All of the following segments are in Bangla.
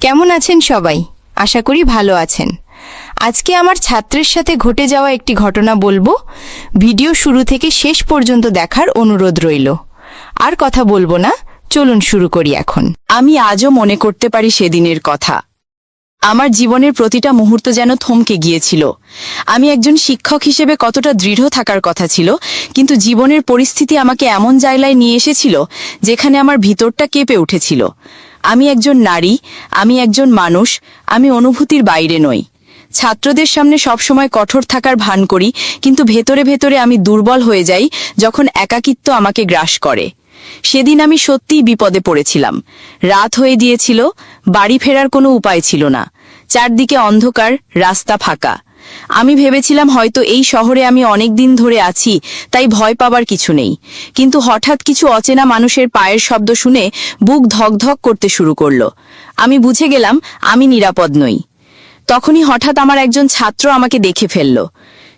কেমন আছেন সবাই? আশা করি ভালো আছেন। আজকে আমার ছাত্রের সাথে ঘটে যাওয়া একটি ঘটনা বলবো। ভিডিও শুরু থেকে শেষ পর্যন্ত দেখার অনুরোধ রইল। আর কথা বলবো না, চলুন শুরু করি এখন। আমি আজও মনে করতে পারি সেদিনের কথা। আমার জীবনের প্রতিটা মুহূর্ত যেন থমকে গিয়েছিল। আমি একজন শিক্ষক হিসেবে কতটা দৃঢ় থাকার কথা ছিল, কিন্তু জীবনের পরিস্থিতি আমাকে এমন জায়গায় নিয়ে এসেছিল যেখানে আমার ভিতরটা কেঁপে উঠেছিল। আমি একজন নারী, আমি একজন মানুষ, আমি অনুভূতির বাইরে নই। ছাত্রদের সামনে সবসময় কঠোর থাকার ভান করি, কিন্তু ভেতরে ভেতরে আমি দুর্বল হয়ে যাই যখন একাকিত্ব আমাকে গ্রাস করে। সেদিন আমি সত্যিই বিপদে পড়েছিলাম। রাত হয়ে গিয়েছিল, বাড়ি ফেরার কোনো উপায় ছিল না। চারদিকে অন্ধকার, রাস্তা ফাঁকা। আমি ভেবেছিলাম হয়তো এই শহরে আমি অনেক দিন ধরে আছি, তাই ভয় পাবার কিছু নেই। কিন্তু হঠাৎ কিছু অচেনা মানুষের পায়ের শব্দ শুনে বুক ধকধক করতে শুরু করলো। আমি বুঝে গেলাম আমি নিরাপদ নই। তখনই হঠাৎ আমার একজন ছাত্র আমাকে দেখে ফেলল।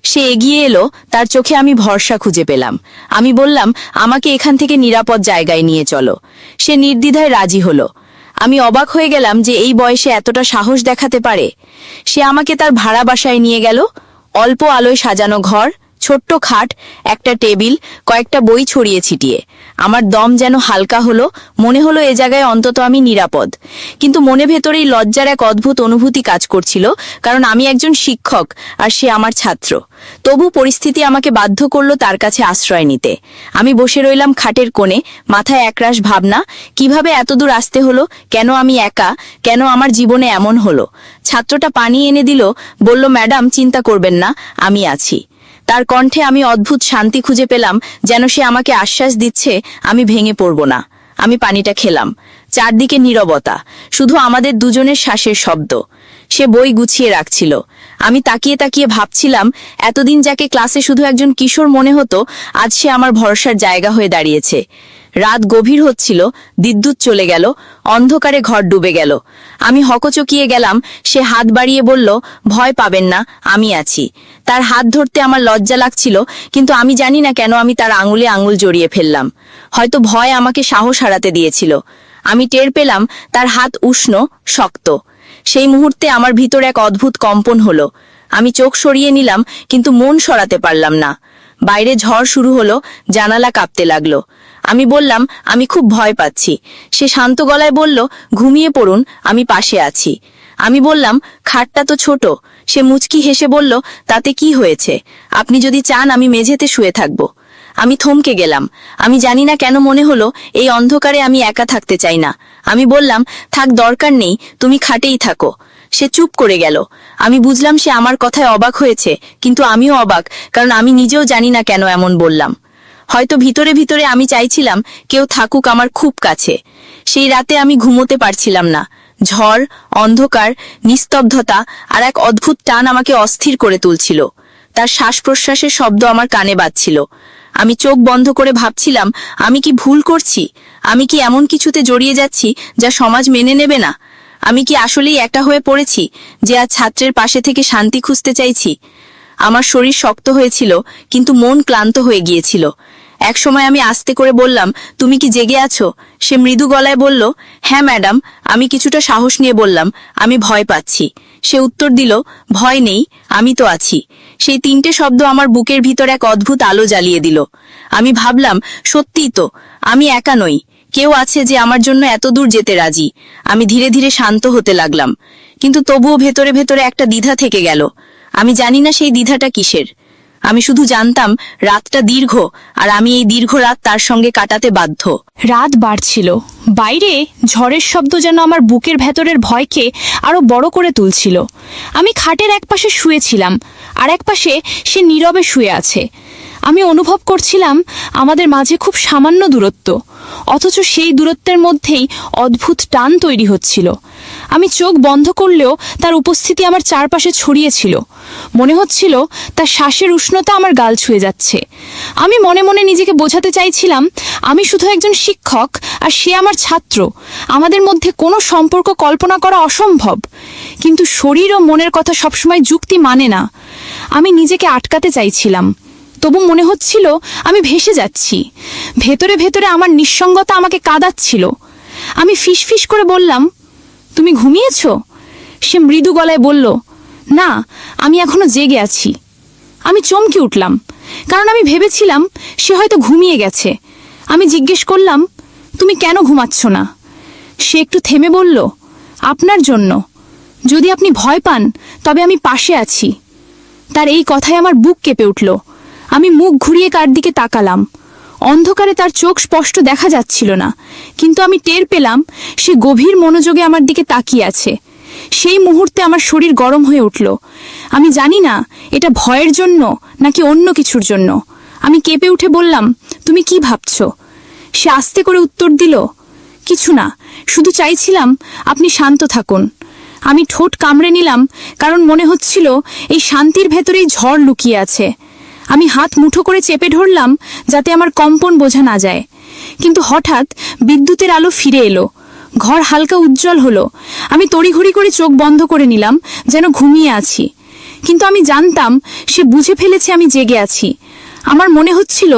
সে এগিয়ে এলো, তার চোখে আমি ভরসা খুঁজে পেলাম। আমি বললাম, আমাকে এখান থেকে নিরাপদ জায়গায় নিয়ে চলো। সে নির্দ্বিধায় রাজি হলো। আমি অবাক হয়ে গেলাম যে এই বয়সে এতটা সাহস দেখাতে পারে। সে আমাকে তার ভাড়া বাসায় নিয়ে গেল। অল্প আলোয় সাজানো ঘর, ছোট্ট খাট, একটা টেবিল, কয়েকটা বই ছড়িয়ে ছিটিয়ে। আমার দম যেন হালকা হলো, মনে হলো এ জায়গায় অন্তত আমি নিরাপদ। কিন্তু মনে ভেতরেই লজ্জার এক অদ্ভুত অনুভূতি কাজ করছিল, কারণ আমি একজন শিক্ষক আর সে আমার ছাত্র। তবু পরিস্থিতি আমাকে বাধ্য করলো তার কাছে আশ্রয় নিতে। আমি বসে রইলাম খাটের কোণে, মাথায় একরাশ ভাবনা। কিভাবে এতদূর আসতে হলো, কেন আমি একা, কেন আমার জীবনে এমন হলো। ছাত্রটা পানি এনে দিল, বলল, ম্যাডাম চিন্তা করবেন না, আমি আছি। তার কণ্ঠে আমি অদ্ভুত শান্তি খুঁজে পেলাম, যেন সে আমাকে আশ্বাস দিচ্ছে আমি ভেঙে পড়ব না। আমি পানিটা খেলাম। চারদিকে নীরবতা, শুধু আমাদের দুজনের শ্বাসের শব্দ। সে বই গুছিয়ে রাখছিল। আমি তাকিয়ে তাকিয়ে ভাবছিলাম, এতদিন যাকে ক্লাসে শুধু একজন কিশোর মনে হতো, আজ সে আমার ভরসার জায়গা হয়ে দাঁড়িয়েছে। রাত গভীর হচ্ছিল, বিদ্যুৎ চলে গেল, অন্ধকারে ঘর ডুবে গেল। আমি হকচকিয়ে গেলাম। সে হাত বাড়িয়ে বলল, ভয় পাবেন না, আমি আছি। তার হাত ধরতে আমার লজ্জা লাগছিল, কিন্তু আমি জানি না কেন আমি তার আঙুলে আঙুল জড়িয়ে ফেললাম। হয়তো ভয় আমাকে সাহস হারাতে দিয়েছিল। আমি টের পেলাম তার হাত উষ্ণ, শক্ত। সেই মুহূর্তে আমার ভিতর এক অদ্ভুত কম্পন হলো। আমি চোখ সরিয়ে নিলাম, কিন্তু মন সরাতে পারলাম না। বাইরে ঝড় শুরু হলো, জানালা কাঁপতে লাগলো। আমি বললাম, আমি খুব ভয় পাচ্ছি। সে শান্ত গলায় বলল, ঘুমিয়ে পড়ুন, আমি পাশে আছি। আমি বললাম, খাটটা তো ছোট। সে মুচকি হেসে বলল, তাতে কি হয়েছে, আপনি যদি চান আমি মেঝেতে শুয়ে থাকব। আমি থমকে গেলাম। আমি জানি না কেন মনে হলো এই অন্ধকারে আমি একা থাকতে চাই না। আমি বললাম, থাক, দরকার নেই, তুমি খাটেই থাকো। সে চুপ করে গেল। আমি বুঝলাম সে আমার কথায় অবাক হয়েছে, কিন্তু আমিও অবাক, কারণ আমি নিজেও জানি না কেন এমন বললাম। হয়তো ভিতরে ভিতরে আমি চাইছিলাম কেউ থাকুক আমার খুব কাছে। সেই রাতে আমি ঘুমোতে পারছিলাম না। ঝড়, অন্ধকার, নিস্তব্ধতা আর এক অদ্ভুত টান আমাকে অস্থির করে তুলছিল। তার শ্বাস প্রশ্বাসের শব্দ আমার কানে বাজছিল। আমি চোখ বন্ধ করে ভাবছিলাম, আমি কি ভুল করছি? আমি কি এমন কিছুতে জড়িয়ে যাচ্ছি যা সমাজ মেনে নেবে না? আমি কি আসলেই একা হয়ে পড়েছি, যে আজ ছাত্রের পাশে থেকে শান্তি খুঁজতে চাইছি? আমার শরীর শক্ত হয়েছিল, কিন্তু মন ক্লান্ত হয়ে গিয়েছিল। একসময় আমি আস্তে করে বললাম, তুমি কি জেগে আছো? সে মৃদু গলায় বলল, হ্যাঁ ম্যাডাম। আমি কিছুটা সাহস নিয়ে বললাম, আমি ভয় পাচ্ছি। সে উত্তর দিল, ভয় নেই, আমি তো আছি। সেই তিনটে শব্দ আমার বুকের ভিতর এক অদ্ভুত আলো জ্বালিয়ে দিল। আমি ভাবলাম, সত্যিই তো, আমি একা নই, কেউ আছে যে আমার জন্য এত দূর যেতে রাজি। আমি ধীরে ধীরে শান্ত হতে লাগলাম, কিন্তু তবুও ভেতরে ভেতরে একটা দ্বিধা থেকে গেল। আমি জানি না সেই দ্বিধাটা কিসের। আমি শুধু জানতাম রাতটা দীর্ঘ, আর আমি এই দীর্ঘ রাত তার সঙ্গে কাটাতে বাধ্য। রাত বাড়ছিল। বাইরে ঝড়ের শব্দ যেন আমার বুকের ভেতরের ভয়কে আরো বড় করে তুলছিল। আমি খাটের একপাশে শুয়েছিলাম, আর একপাশে সে নীরবে শুয়ে আছে। আমি অনুভব করছিলাম আমাদের মাঝে খুব সামান্য দূরত্ব, অথচ সেই দূরত্বের মধ্যেই অদ্ভুত টান তৈরি হচ্ছিল। আমি চোখ বন্ধ করলেও তার উপস্থিতি আমার চারপাশে ছড়িয়েছিল। মনে হচ্ছিল তার শ্বাসের উষ্ণতা আমার গাল ছুঁয়ে যাচ্ছে। আমি মনে মনে নিজেকে বোঝাতে চাইছিলাম, আমি শুধু একজন শিক্ষক আর সে আমার ছাত্র। আমাদের মধ্যে কোনো সম্পর্ক কল্পনা করা অসম্ভব। কিন্তু শরীর ও মনের কথা সবসময় যুক্তি মানে না। আমি নিজেকে আটকাতে চাইছিলাম, তবু মনে হচ্ছিল আমি ভেসে যাচ্ছি। ভেতরে ভেতরে আমার নিঃসঙ্গতা আমাকে কাঁদাচ্ছিল। আমি ফিসফিস করে বললাম, তুমি ঘুমিয়েছ? সে মৃদু গলায় বলল, না, আমি এখনো জেগে আছি। আমি চমকে উঠলাম, কারণ আমি ভেবেছিলাম সে হয়তো ঘুমিয়ে গেছে। আমি জিজ্ঞেস করলাম, তুমি কেন ঘুমাচ্ছ না? সে একটু থেমে বলল, আপনার জন্য। যদি আপনি ভয় পান তবে আমি পাশে আছি। তার এই কথায় আমার বুক কেঁপে উঠল। আমি মুখ ঘুরিয়ে কার দিকে তাকালাম। অন্ধকারে তার চোখ স্পষ্ট দেখা যাচ্ছিল না, কিন্তু আমি টের পেলাম সে গভীর মনোযোগে আমার দিকে তাকিয়ে আছে। সেই মুহূর্তে আমার শরীর গরম হয়ে উঠল। আমি জানি না এটা ভয়ের জন্য নাকি অন্য কিছুর জন্য। আমি কেঁপে উঠে বললাম, তুমি কি ভাবছ? সে আস্তে করে উত্তর দিল, কিছু না, শুধু চাইছিলাম আপনি শান্ত থাকুন। আমি ঠোঁট কামড়ে নিলাম, কারণ মনে হচ্ছিল এই শান্তির ভেতরেই ঝড় লুকিয়ে আছে। আমি হাত মুঠো করে চেপে ধরলাম যাতে আমার কম্পন বোঝা না যায়। কিন্তু হঠাৎ বিদ্যুতের আলো ফিরে এলো। ঘর হালকা উজ্জ্বল হলো। আমি তড়িঘড়ি করে চোখ বন্ধ করে নিলাম, যেন ঘুমিয়ে আছি। কিন্তু আমি জানতাম সে বুঝে ফেলেছে আমি জেগে আছি। আমার মনে হচ্ছিল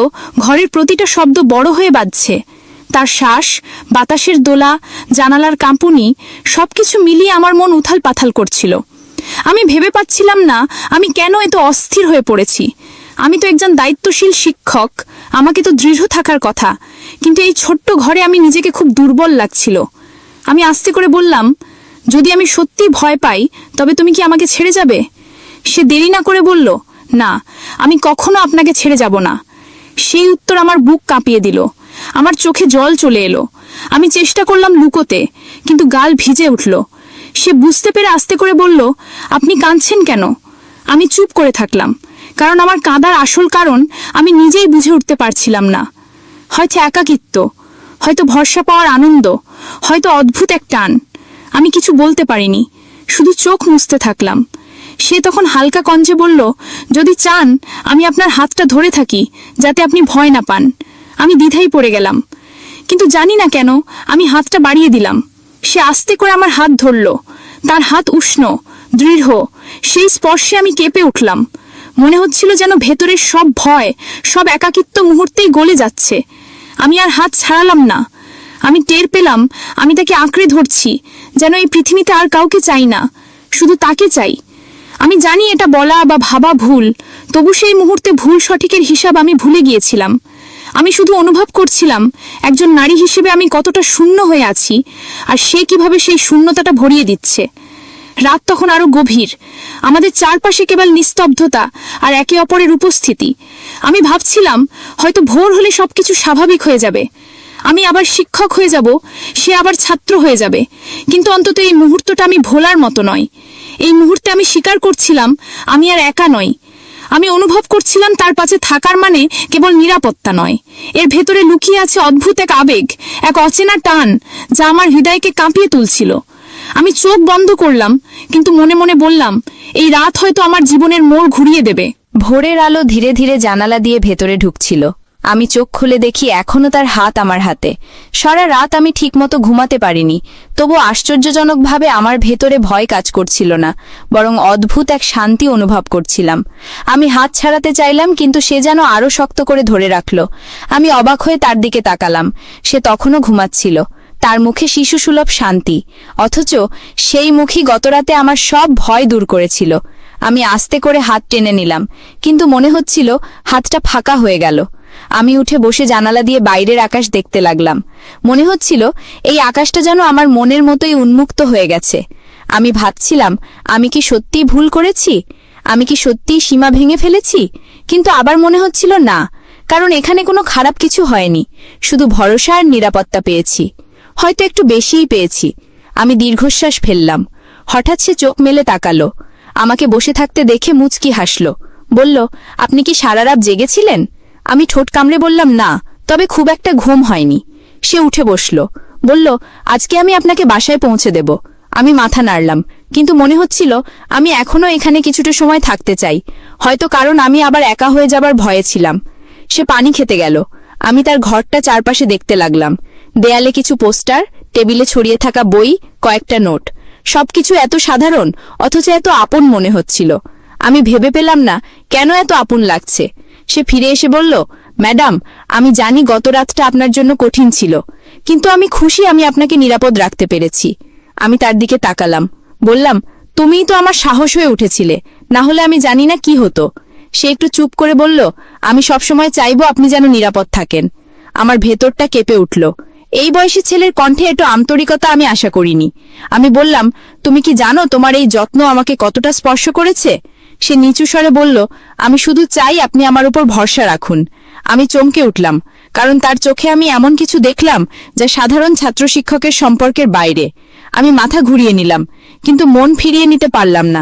ঘরের প্রতিটা শব্দ বড় হয়ে বাজছে। তার শ্বাস, বাতাসের দোলা, জানালার কাঁপুনি, সবকিছু মিলিয়ে আমার মন উথাল পাথাল করছিল। আমি ভেবে পাচ্ছিলাম না আমি কেন এত অস্থির হয়ে পড়েছি। আমি তো একজন দায়িত্বশীল শিক্ষক, আমাকে তো দৃঢ় থাকার কথা, কিন্তু এই ছোট্ট ঘরে আমি নিজেকে খুব দুর্বল লাগছিল। আমি আস্তে করে বললাম, যদি আমি সত্যি ভয় পাই তবে তুমি কি আমাকে ছেড়ে যাবে? সে দেরি না করে বলল, না, আমি কখনো আপনাকে ছেড়ে যাব না। সেই উত্তর আমার বুক কাঁপিয়ে দিল। আমার চোখে জল চলে এলো। আমি চেষ্টা করলাম লুকোতে, কিন্তু গাল ভিজে উঠল। সে বুঝতে পেরে আস্তে করে বলল, আপনি কাঁদছেন কেন? আমি চুপ করে থাকলাম, কারণ আমার কাঁদার আসল কারণ আমি নিজেই বুঝে উঠতে পারছিলাম না। হয়তো একাকিত্ব, হয়তো ভরসা পাওয়ার আনন্দ, হয়তো অদ্ভুত এক টান। আমি কিছু বলতে পারিনি, শুধু চোখ মুছতে থাকলাম। সে তখন হালকা কঞ্চে বলল, যদি চান আমি আপনার হাতটা ধরে থাকি যাতে আপনি ভয় না পান। আমি দ্বিধায় পড়ে গেলাম, কিন্তু জানি না কেন আমি হাতটা বাড়িয়ে দিলাম। সে আস্তে করে আমার হাত ধরল। তার হাত উষ্ণ, দৃঢ়। সেই স্পর্শে আমি কেঁপে উঠলাম। মনে হচ্ছিল যেন ভেতরের সব ভয়, সব একাকিত্ব মুহূর্তেই গলে যাচ্ছে। আমি আর হাত ছাড়ালাম না। আমি টের পেলাম আমি তাকে আঁকড়ে ধরছি, যেন এই পৃথিবীতে আর কাউকে চাই না, শুধু তাকে চাই। আমি জানি এটা বলা বা ভাবা ভুল, তবু সেই মুহূর্তে ভুল সঠিকের হিসাব আমি ভুলে গিয়েছিলাম। আমি শুধু অনুভব করছিলাম একজন নারী হিসেবে আমি কতটা শূন্য হয়ে আছি, আর সে কিভাবে সেই শূন্যতাটা ভরিয়ে দিচ্ছে। রাত তখন আরো গভীর। আমাদের চারপাশে কেবল নিস্তব্ধতা আর একে অপরের উপস্থিতি। আমি ভাবছিলাম হয়তো ভোর হলে সবকিছু স্বাভাবিক হয়ে যাবে। আমি আবার শিক্ষক হয়ে যাব, সে আবার ছাত্র হয়ে যাবে। কিন্তু অন্তত এই মুহূর্তটা আমি ভোলার মতো নয়। এই মুহূর্তে আমি স্বীকার করছিলাম আমি আর একা নই। আমি অনুভব করছিলাম তার পাশে থাকার মানে কেবল নিরাপত্তা নয়, এর ভেতরে লুকিয়ে আছে অদ্ভুত এক আবেগ, এক অচেনা টান যা আমার হৃদয়কে কাঁপিয়ে তুলছিল। আমি চোখ বন্ধ করলাম, কিন্তু মনে মনে বললাম, এই রাত হয়তো আমার জীবনের মোড় ঘুরিয়ে দেবে। ভোরের আলো ধীরে ধীরে জানালা দিয়ে ভেতরে ঢুকছিল। আমি চোখ খুলে দেখি এখনো তার হাত আমার হাতে। সারা রাত আমি ঠিকমতো ঘুমাতে পারিনি, তবু আশ্চর্যজনকভাবে আমার ভেতরে ভয় কাজ করছিল না, বরং অদ্ভুত এক শান্তি অনুভব করছিলাম। আমি হাত ছাড়াতে চাইলাম, কিন্তু সে যেন আরো শক্ত করে ধরে রাখল। আমি অবাক হয়ে তার দিকে তাকালাম। সে তখনও ঘুমাচ্ছিল, তার মুখে শিশুসুলভ শান্তি, অথচ সেই মুখই গতরাতে আমার সব ভয় দূর করেছিল। আমি আস্তে করে হাত টেনে নিলাম, কিন্তু মনে হচ্ছিল হাতটা ফাঁকা হয়ে গেল। আমি উঠে বসে জানালা দিয়ে বাইরের আকাশ দেখতে লাগলাম। মনে হচ্ছিল এই আকাশটা যেন আমার মনের মতোই উন্মুক্ত হয়ে গেছে। আমি ভাবছিলাম, আমি কি সত্যিই ভুল করেছি? আমি কি সত্যিই সীমা ভেঙে ফেলেছি? কিন্তু আবার মনে হচ্ছিল না, কারণ এখানে কোনো খারাপ কিছু হয়নি, শুধু ভরসা আর নিরাপত্তা পেয়েছি। হয়তো একটু বেশিই পেয়েছি। আমি দীর্ঘশ্বাস ফেললাম। হঠাৎ সে চোখ মেলে তাকালো। আমাকে বসে থাকতে দেখে মুচকি হাসল। বলল, আপনি কি সারা রাত জেগেছিলেন? আমি ঠোঁট কামড়ে বললাম, না, তবে খুব একটা ঘুম হয়নি। সে উঠে বসল, বলল, আজকে আমি আপনাকে বাসায় পৌঁছে দেব। আমি মাথা নাড়লাম, কিন্তু মনে হচ্ছিল আমি এখনো এখানে কিছুটা সময় থাকতে চাই, হয়তো কারণ আমি আবার একা হয়ে যাবার ভয়ে ছিলাম। সে পানি খেতে গেল। আমি তার ঘরটা চারপাশে দেখতে লাগলাম। দেয়ালে কিছু পোস্টার, টেবিলে ছড়িয়ে থাকা বই, কয়েকটা নোট, সবকিছু এত সাধারণ অথচ এত আপন মনে হচ্ছিল। আমি ভেবে পেলাম না কেন এত আপন লাগছে। সে ফিরে এসে বলল, ম্যাডাম, আমি জানি গত রাতটা আপনার জন্য কঠিন ছিল, কিন্তু আমি খুশি আমি আপনাকে নিরাপদ রাখতে পেরেছি। আমি তার দিকে তাকালাম, বললাম, তুমিই তো আমার সাহস হয়ে উঠেছিলে, না হলে আমি জানি না কি হতো। সে একটু চুপ করে বলল, আমি সবসময় চাইবো আপনি যেন নিরাপদ থাকেন। আমার ভেতরটা কেঁপে উঠল। এই বয়সী ছেলের কণ্ঠে একটু আন্তরিকতা আমি আশা করিনি। আমি বললাম, তুমি কি জানো তোমার এই যত্ন আমাকে কতটা স্পর্শ করেছে? সে নিচু স্বরে বলল, আমি শুধু চাই আপনি আমার উপর ভরসা রাখুন। আমি চমকে উঠলাম, কারণ তার চোখে আমি এমন কিছু দেখলাম যা সাধারণ ছাত্র শিক্ষকের সম্পর্কের বাইরে। আমি মাথা ঘুরিয়ে নিলাম, কিন্তু মন ফিরিয়ে নিতে পারলাম না।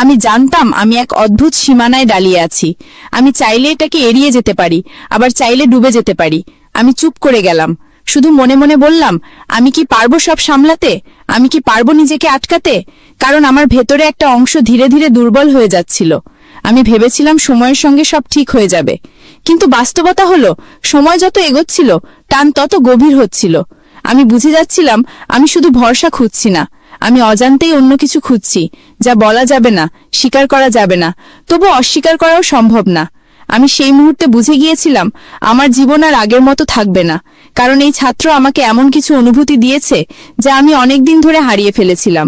আমি জানতাম আমি এক অদ্ভুত সীমানায় দাঁড়িয়ে আছি। আমি চাইলে এটাকে এড়িয়ে যেতে পারি, আবার চাইলে ডুবে যেতে পারি। আমি চুপ করে গেলাম, শুধু মনে মনে বললাম, আমি কি পারবো সব সামলাতে? আমি কি পারবো নিজেকে আটকাতে? কারণ আমার ভেতরে একটা অংশ ধীরে ধীরে দুর্বল হয়ে যাচ্ছিল। আমি ভেবেছিলাম সময়ের সঙ্গে সব ঠিক হয়ে যাবে, কিন্তু বাস্তবতা হলো সময় যত এগোচ্ছিল টান তত গভীর হচ্ছিল। আমি বুঝে যাচ্ছিলাম আমি শুধু ভরসা খুঁজছি না, আমি অজান্তেই অন্য কিছু খুঁজছি, যা বলা যাবে না, স্বীকার করা যাবে না, তবু অস্বীকার করাও সম্ভব না। আমি সেই মুহূর্তে বুঝে গিয়েছিলাম আমার জীবন আর আগের মতো থাকবে না, কারণ এই ছাত্র আমাকে এমন কিছু অনুভূতি দিয়েছে যা আমি অনেকদিন ধরে হারিয়ে ফেলেছিলাম।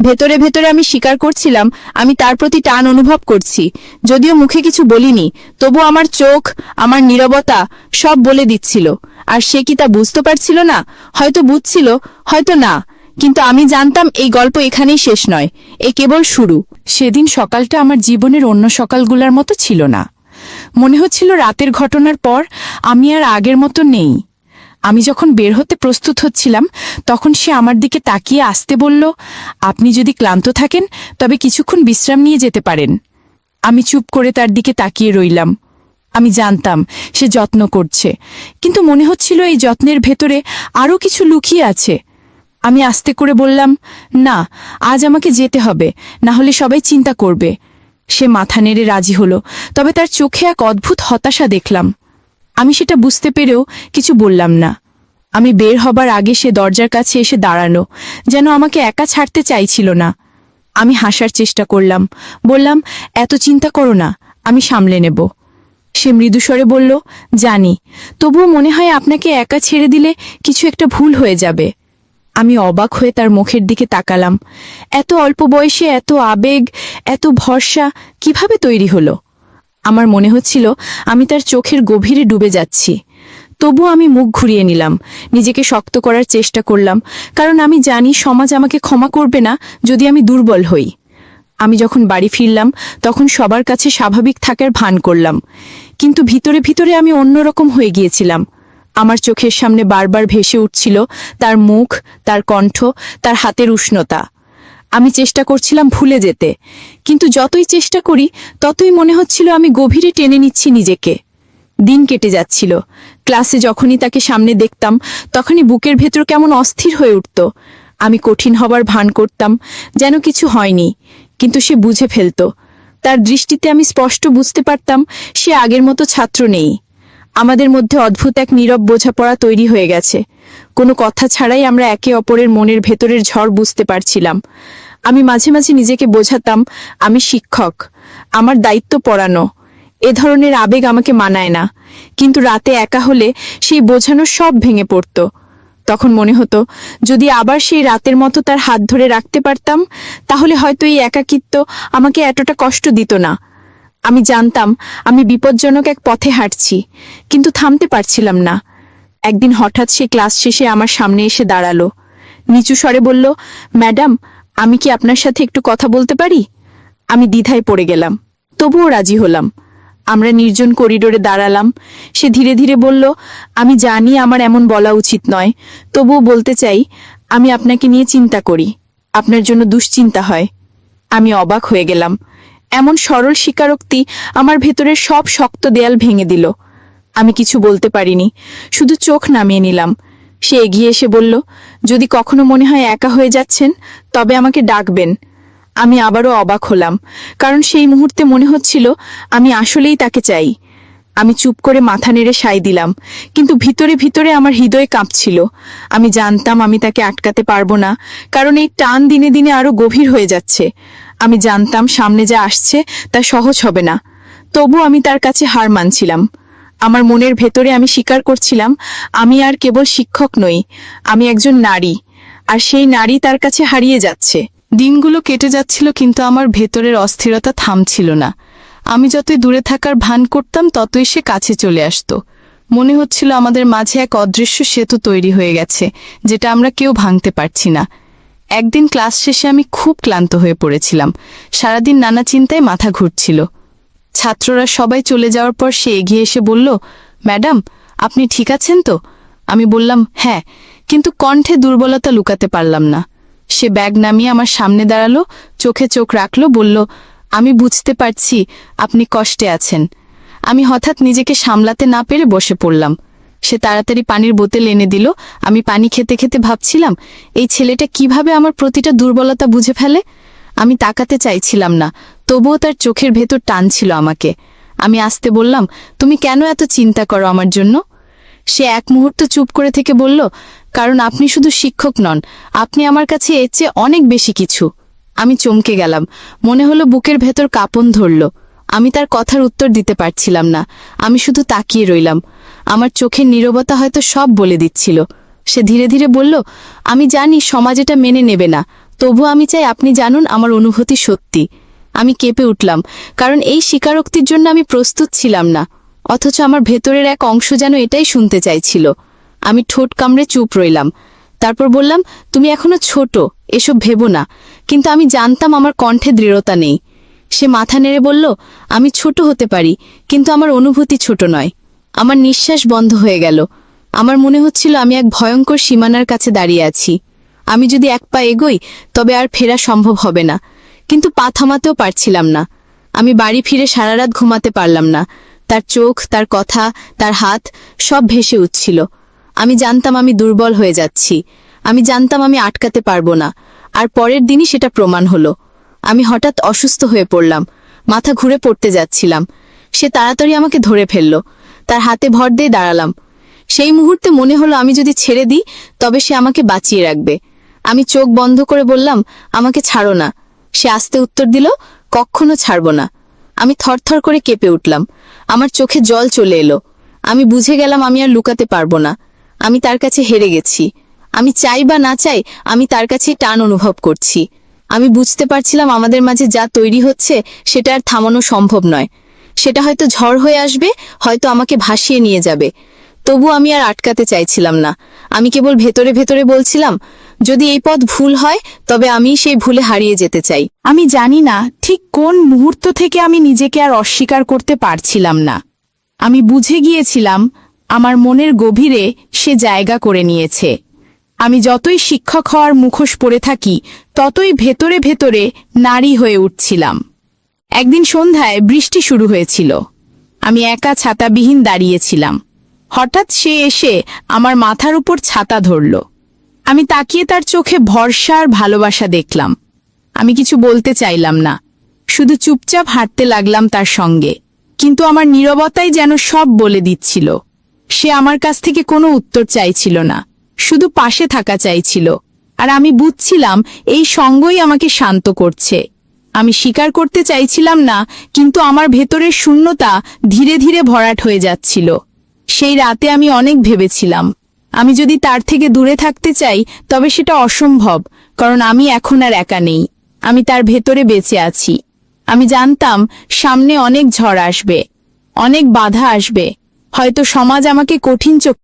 ভেতরে ভেতরে আমি স্বীকার করছিলাম আমি তার প্রতি টান অনুভব করছি, যদিও মুখে কিছু বলিনি, তবু আমার চোখ, আমার নীরবতা সব বলে দিচ্ছিল। আর সে কি তা বুঝতে পারছিল না? হয়তো বুঝছিল, হয়তো না, কিন্তু আমি জানতাম এই গল্প এখানেই শেষ নয়, এ কেবল শুরু। সেদিন সকালটা আমার জীবনের অন্য সকালগুলোর মতো ছিল না। মনে হচ্ছিল রাতের ঘটনার পর আমি আর আগের মতো নেই। আমি যখন বের হতে প্রস্তুত হচ্ছিলাম, তখন সে আমার দিকে তাকিয়ে আসতে বলল, আপনি যদি ক্লান্ত থাকেন তবে কিছুক্ষণ বিশ্রাম নিয়ে যেতে পারেন। আমি চুপ করে তার দিকে তাকিয়ে রইলাম। আমি জানতাম সে যত্ন করছে, কিন্তু মনে হচ্ছিল এই যত্নের ভেতরে আরও কিছু লুকিয়ে আছে। আমি আস্তে করে বললাম, না, আজ আমাকে যেতে হবে, না হলে সবাই চিন্তা করবে। সে মাথা নেড়ে রাজি হলো, তবে তার চোখে এক অদ্ভুত হতাশা দেখলাম। আমি সেটা বুঝতে পেরেও কিছু বললাম না। আমি বের হবার আগে সে দরজার কাছে এসে দাঁড়ালো, যেন আমাকে একা ছাড়তে চাইছিল না। আমি হাসার চেষ্টা করলাম, বললাম, এত চিন্তা করো না, আমি সামলে নেব। সে মৃদুস্বরে বলল, জানি, তবুও মনে হয় আপনাকে একা ছেড়ে দিলে কিছু একটা ভুল হয়ে যাবে। আমি অবাক হয়ে তার মুখের দিকে তাকালাম। এত অল্প বয়সে এত আবেগ, এত ভরসা কিভাবে তৈরি হলো? আমার মনে হচ্ছিল আমি তার চোখের গভীরে ডুবে যাচ্ছি। তবু আমি মুখ ঘুরিয়ে নিলাম, নিজেকে শক্ত করার চেষ্টা করলাম, কারণ আমি জানি সমাজ আমাকে ক্ষমা করবে না যদি আমি দুর্বল হই। আমি যখন বাড়ি ফিরলাম তখন সবার কাছে স্বাভাবিক থাকার ভান করলাম, কিন্তু ভিতরে ভিতরে আমি অন্যরকম হয়ে গিয়েছিলাম। আমার চোখের সামনে বারবার ভেসে উঠছিল তার মুখ, তার কণ্ঠ, তার হাতের উষ্ণতা। আমি চেষ্টা করছিলাম ভুলে যেতে, কিন্তু যতই চেষ্টা করি ততই মনে হচ্ছিল আমি গভীরে টেনে নিচ্ছি নিজেকে। দিন কেটে যাচ্ছিল। ক্লাসে যখনই তাকে সামনে দেখতাম তখনই বুকের ভেতর কেমন অস্থির হয়ে উঠত। আমি কঠিন হবার ভান করতাম, যেন কিছু হয়নি, কিন্তু সে বুঝে ফেলত। তার দৃষ্টিতে আমি স্পষ্ট বুঝতে পারতাম সে আগের মতো ছাত্র নেই। আমাদের মধ্যে অদ্ভুত এক নীরব বোঝাপড়া তৈরি হয়ে গেছে। কোনো কথা ছাড়াই আমরা একে অপরের মনের ভেতরের ঝড় বুঝতে পারছিলাম। আমি মাঝে মাঝে নিজেকে বোঝাতাম আমি শিক্ষক, আমার দায়িত্ব পড়ানো, এ ধরনের আবেগ আমাকে মানায় না। কিন্তু রাতে একা হলে সেই বোঝানো সব ভেঙে পড়ত। তখন মনে হতো যদি আবার সেই রাতের মতো তার হাত ধরে রাখতে পারতাম, তাহলে হয়তো এই একাকিত্ব আমাকে এতটা কষ্ট দিত না। আমি জানতাম আমি বিপজ্জনক এক পথে হাঁটছি, কিন্তু থামতে পারছিলাম না। একদিন হঠাৎ সে ক্লাস শেষে আমার সামনে এসে দাঁড়ালো। নিচু স্বরে বলল, ম্যাডাম, আমি কি আপনার সাথে একটু কথা বলতে পারি? আমি দ্বিধায় পড়ে গেলাম, তবুও রাজি হলাম। আমরা নির্জন করিডোরে দাঁড়ালাম। সে ধীরে ধীরে বলল, আমি জানি আমার এমন বলা উচিত নয়, তবুও বলতে চাই, আমি আপনাকে নিয়ে চিন্তা করি, আপনার জন্য দুশ্চিন্তা হয়। আমি অবাক হয়ে গেলাম। এমন সরল স্বীকারোক্তি আমার ভেতরের সব শক্ত দেয়াল ভেঙে দিল। আমি কিছু বলতে পারিনি, শুধু চোখ নামিয়ে নিলাম। সে এগিয়ে এসে বলল, যদি কখনো মনে হয় একা হয়ে যাচ্ছেন তবে আমাকে ডাকবেন। আমি আবারও অবাক হলাম, কারণ সেই মুহূর্তে মনে হচ্ছিল আমি আসলেই তাকে চাই। আমি চুপ করে মাথা নেড়ে সায় দিলাম, কিন্তু ভিতরে ভিতরে আমার হৃদয় কাঁপছিল। আমি জানতাম আমি তাকে আটকাতে পারবো না, কারণ এই টান দিনে দিনে আরো গভীর হয়ে যাচ্ছে। আমি জানতাম সামনে যা আসছে তা সহজ হবে না, তবু আমি তার কাছে হার মানছিলাম। আমার মনের ভেতরে আমি স্বীকার করছিলাম আমি আর কেবল শিক্ষক নই, আমি একজন নারী। আর সেই নারী তার কাছে হারিয়ে যাচ্ছে। দিনগুলো কেটে যাচ্ছিল, কিন্তু আমার ভেতরের অস্থিরতা থামছিল না। আমি যতই দূরে থাকার ভান করতাম ততই সে কাছে চলে আসতো। মনে হচ্ছিল আমাদের মাঝে এক অদৃশ্য সেতু তৈরি হয়ে গেছে, যেটা আমরা কেউ ভাঙতে পারছি না। একদিন ক্লাস শেষে আমি খুব ক্লান্ত হয়ে পড়েছিলাম। সারাদিন নানা চিন্তায় মাথা ঘুরছিল। ছাত্ররা সবাই চলে যাওয়ার পর সে এগিয়ে এসে বলল, ম্যাডাম, আপনি ঠিক আছেন তো? আমি বললাম, হ্যাঁ, কিন্তু কণ্ঠে দুর্বলতা লুকাতে পারলাম না। সে ব্যাগ নামিয়ে আমার সামনে দাঁড়ালো, চোখে চোখ রাখলো, বলল, আমি বুঝতে পারছি আপনি কষ্টে আছেন। আমি হঠাৎ নিজেকে সামলাতে না পেরে বসে পড়লাম। সে তাড়াতাড়ি পানির বোতল এনে দিল। আমি পানি খেতে খেতে ভাবছিলাম, এই ছেলেটা কিভাবে আমার প্রতিটা দুর্বলতা বুঝে ফেলে। আমি তাকাতে চাইছিলাম না, তবুও তার চোখের ভেতর টানছিল আমাকে। আমি আস্তে বললাম, তুমি কেন এত চিন্তা করো আমার জন্য? সে এক মুহূর্ত চুপ করে থেকে বলল, কারণ আপনি শুধু শিক্ষক নন, আপনি আমার কাছে এর চেয়ে অনেক বেশি কিছু। আমি চমকে গেলাম। মনে হলো বুকের ভেতর কাঁপন ধরল। আমি তার কথার উত্তর দিতে পারছিলাম না। আমি শুধু তাকিয়ে রইলাম। আমার চোখের নীরবতা হয়তো সব বলে দিচ্ছিল। সে ধীরে ধীরে বলল, আমি জানি সমাজ এটা মেনে নেবে না, তবু আমি চাই আপনি জানুন আমার অনুভূতি সত্যি। আমি কেঁপে উঠলাম, কারণ এই স্বীকারোক্তির জন্য আমি প্রস্তুত ছিলাম না। অথচ আমার ভেতরের এক অংশ যেন এটাই শুনতে চাইছিল। আমি ঠোঁট কামড়ে চুপ রইলাম। তারপর বললাম, তুমি এখনো ছোট, এসব ভেবো না। কিন্তু আমি জানতাম আমার কণ্ঠে দৃঢ়তা নেই। সে মাথা নেড়ে বলল, আমি ছোট হতে পারি, কিন্তু আমার অনুভূতি ছোট নয়। আমার নিঃশ্বাস বন্ধ হয়ে গেল। আমার মনে হচ্ছিল আমি এক ভয়ঙ্কর সীমানার কাছে দাঁড়িয়ে আছি। আমি যদি এক পা এগোই তবে আর ফেরা সম্ভব হবে না, কিন্তু পা থামাতেও পারছিলাম না। আমি বাড়ি ফিরে সারা রাত ঘুমাতে পারলাম না। তার চোখ, তার কথা, তার হাত সব ভেসে উঠছিল। আমি জানতাম আমি দুর্বল হয়ে যাচ্ছি। আমি জানতাম আমি আটকাতে পারবো না। আর পরের দিনই সেটা প্রমাণ হলো। আমি হঠাৎ অসুস্থ হয়ে পড়লাম, মাথা ঘুরে পড়তে যাচ্ছিলাম। সে তাড়াতাড়ি আমাকে ধরে ফেলল। তার হাতে ভর দিয়ে দাঁড়ালাম। সেই মুহূর্তে মনে হলো আমি যদি ছেড়ে দিই তবে সে আমাকে বাঁচিয়ে রাখবে। আমি চোখ বন্ধ করে বললাম, আমাকে ছাড়ো না। সে আস্তে উত্তর দিল, কখনো ছাড়ব না। আমি থরথর করে কেঁপে উঠলাম। আমার চোখে জল চলে এলো। আমি বুঝে গেলাম আমি আর লুকাতে পারবো না। আমি তার কাছে হেরে গেছি। আমি চাই বা না চাই, আমি তার কাছে টান অনুভব করছি। আমি বুঝতে পারছিলাম আমাদের মাঝে যা তৈরি হচ্ছে সেটা আর থামানো সম্ভব নয়। সেটা হয়তো ঝড় হয়ে আসবে, হয়তো আমাকে ভাসিয়ে নিয়ে যাবে। তবু আমি আর আটকাতে চাইছিলাম না। আমি কেবল ভেতরে ভেতরে বলছিলাম, যদি এই পথ ভুল হয় তবে আমি সেই ভুলে হারিয়ে যেতে চাই। আমি জানি না ঠিক কোন মুহূর্ত থেকে আমি নিজেকে আর অস্বীকার করতে পারছিলাম না। আমি বুঝে গিয়েছিলাম আমার মনের গভীরে সে জায়গা করে নিয়েছে। আমি যতই শিক্ষক হওয়ার মুখোশ পরে থাকি ততই ভেতরে ভেতরে নারী হয়ে উঠছিলাম। একদিন সন্ধ্যায় বৃষ্টি শুরু হয়েছিল। আমি একা ছাতাবিহীন দাঁড়িয়েছিলাম। হঠাৎ সে এসে আমার মাথার উপর ছাতা ধরল। আমি তাকিয়ে তার চোখে ভরসা আর ভালোবাসা দেখলাম। আমি কিছু বলতে চাইলাম না, শুধু চুপচাপ হাঁটতে লাগলাম তার সঙ্গে। কিন্তু আমার নীরবতাই যেন সব বলে দিচ্ছিল। সে আমার কাছ থেকে কোনো উত্তর চাইছিল না, শুধু পাশে থাকা চাইছিল। আর আমি বুঝছিলাম এই সঙ্গই আমাকে শান্ত করছে। আমি স্বীকার করতে চাইছিলাম না, কিন্তু আমার ভেতরের শূন্যতা ধীরে ধীরে ভরাট হয়ে যাচ্ছিল। সেই রাতে আমি অনেক ভেবেছিলাম, আমি যদি তার থেকে দূরে থাকতে চাই তবে সেটা অসম্ভব, কারণ আমি এখন আর একা নেই। আমি তার ভেতরে বেঁচে আছি। আমি জানতাম সামনে অনেক ঝড় আসবে, অনেক বাধা আসবে। হয়তো সমাজ আমাকে কঠিন চোখে